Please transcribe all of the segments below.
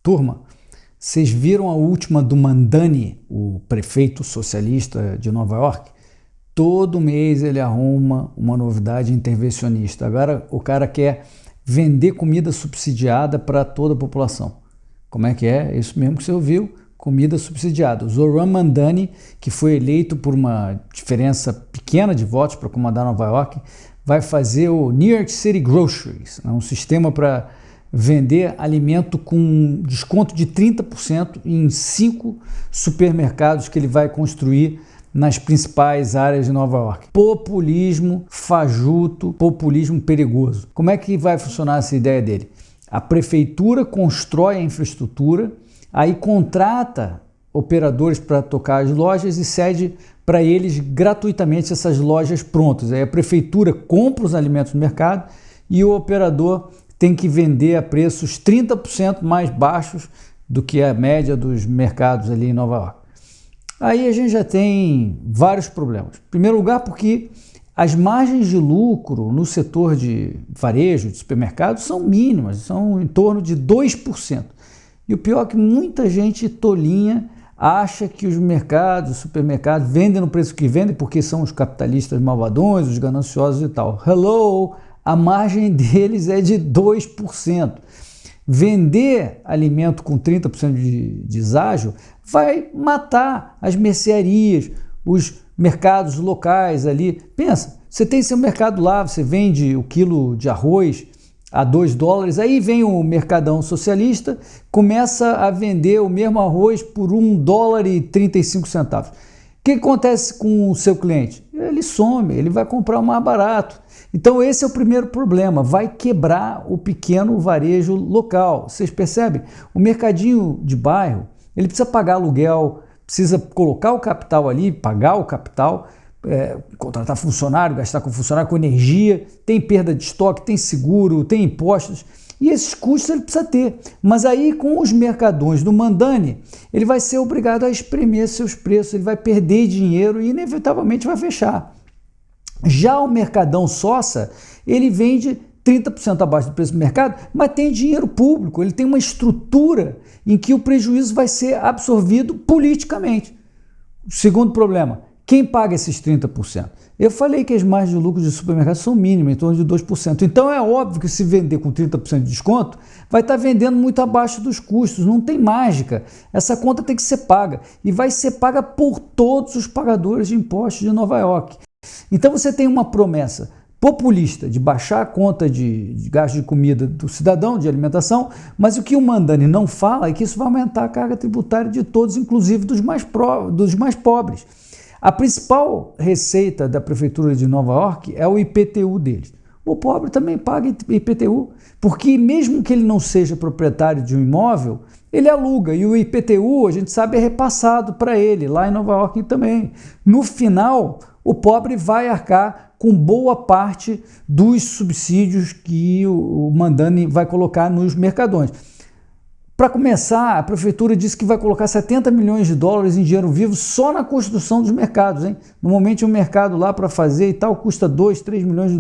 Turma, vocês viram a última do Mamdani, o prefeito socialista de Nova York? Todo mês ele arruma uma novidade intervencionista. Agora o cara quer vender comida subsidiada para toda a população. Como é que é? Isso mesmo que você ouviu, comida subsidiada. O Zohran Mamdani, que foi eleito por uma diferença pequena de votos para comandar Nova York, vai fazer o New York City Groceries, um sistema para vender alimento com desconto de 30% em 5 supermercados que ele vai construir nas principais áreas de Nova York. Populismo fajuto, populismo perigoso. Como é que vai funcionar essa ideia dele? A prefeitura constrói a infraestrutura, aí contrata operadores para tocar as lojas e cede para eles gratuitamente essas lojas prontas. Aí a prefeitura compra os alimentos no mercado e o operador tem que vender a preços 30% mais baixos do que a média dos mercados ali em Nova York. Aí a gente já tem vários problemas. Em primeiro lugar, porque as margens de lucro no setor de varejo, de supermercados, são mínimas, são em torno de 2%. E o pior é que muita gente tolinha acha que os mercados, os supermercados vendem no preço que vendem porque são os capitalistas malvadões, os gananciosos e tal. Hello! A margem deles é de 2%. Vender alimento com 30% de deságio vai matar as mercearias, os mercados locais ali. Pensa, você tem seu mercado lá, você vende o quilo de arroz a $2, aí vem o mercadão socialista, começa a vender o mesmo arroz por $1,35. O que acontece com o seu cliente? Ele some, ele vai comprar o mais barato. Então esse é o primeiro problema, vai quebrar o pequeno varejo local. Vocês percebem? O mercadinho de bairro, ele precisa pagar aluguel, precisa colocar o capital ali, pagar o capital, contratar funcionário, gastar com funcionário, com energia, tem perda de estoque, tem seguro, tem impostos, e esses custos ele precisa ter. Mas aí com os mercadões do Mamdani, ele vai ser obrigado a espremer seus preços, ele vai perder dinheiro e inevitavelmente vai fechar. Já o mercadão Sossa, ele vende 30% abaixo do preço do mercado, mas tem dinheiro público, ele tem uma estrutura em que o prejuízo vai ser absorvido politicamente. Segundo problema, quem paga esses 30%? Eu falei que as margens de lucro de supermercado são mínimas, em torno de 2%. Então é óbvio que se vender com 30% de desconto, vai estar vendendo muito abaixo dos custos, não tem mágica. Essa conta tem que ser paga e vai ser paga por todos os pagadores de impostos de Nova York. Então você tem uma promessa populista de baixar a conta de gasto de comida do cidadão, de alimentação, mas o que o Mamdani não fala é que isso vai aumentar a carga tributária de todos, inclusive dos mais pobres. A principal receita da prefeitura de Nova York é o IPTU deles. O pobre também paga IPTU, porque mesmo que ele não seja proprietário de um imóvel, ele aluga, e o IPTU, a gente sabe, é repassado para ele, lá em Nova York também. No final, o pobre vai arcar com boa parte dos subsídios que o Mamdani vai colocar nos mercadões. Para começar, a prefeitura disse que vai colocar $70 milhões em dinheiro vivo só na construção dos mercados. Normalmente um mercado lá para fazer e tal custa $2, $3 milhões.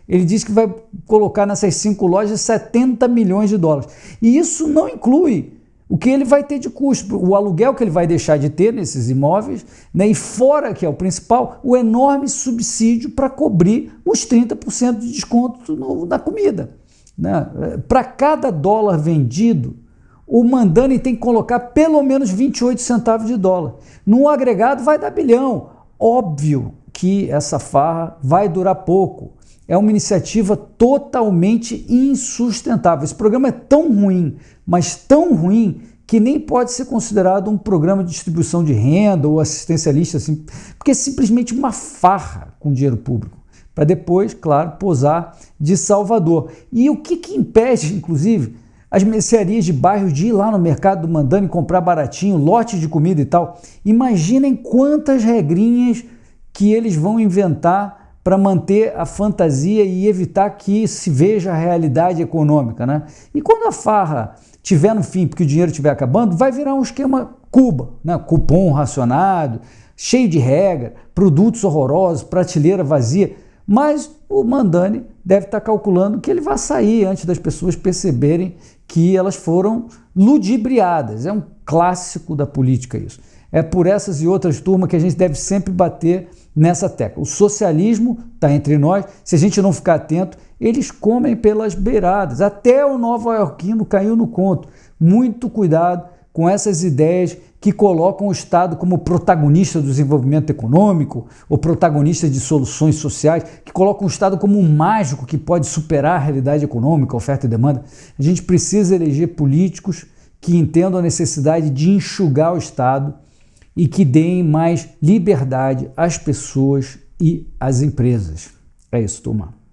Ele disse que vai colocar nessas 5 lojas $70 milhões. E isso não inclui o que ele vai ter de custo, o aluguel que ele vai deixar de ter nesses imóveis, né? E fora, que é o principal, o enorme subsídio para cobrir os 30% de desconto na comida, né? Para cada dólar vendido, o Mamdani tem que colocar pelo menos 28 centavos de dólar. No agregado vai dar bilhão. Óbvio que essa farra vai durar pouco. É uma iniciativa totalmente insustentável. Esse programa é tão ruim, mas tão ruim, que nem pode ser considerado um programa de distribuição de renda ou assistencialista, assim, porque é simplesmente uma farra com dinheiro público, para depois, claro, posar de salvador. E o que impede, inclusive, as mercearias de bairro de ir lá no mercado do Mamdani comprar baratinho, lote de comida e tal? Imaginem quantas regrinhas que eles vão inventar para manter a fantasia e evitar que se veja a realidade econômica, né? E quando a farra tiver no fim, porque o dinheiro estiver acabando, vai virar um esquema Cuba, né? Cupom racionado, cheio de regra, produtos horrorosos, prateleira vazia. Mas o Mamdani deve estar calculando que ele vai sair antes das pessoas perceberem que elas foram ludibriadas. É um clássico da política isso. É por essas e outras turmas que a gente deve sempre bater nessa tecla. O socialismo está entre nós, se a gente não ficar atento, eles comem pelas beiradas. Até o nova-iorquino caiu no conto. Muito cuidado com essas ideias que colocam o Estado como protagonista do desenvolvimento econômico ou protagonista de soluções sociais, que colocam o Estado como um mágico que pode superar a realidade econômica, oferta e demanda. A gente precisa eleger políticos que entendam a necessidade de enxugar o Estado e que deem mais liberdade às pessoas e às empresas. É isso, turma.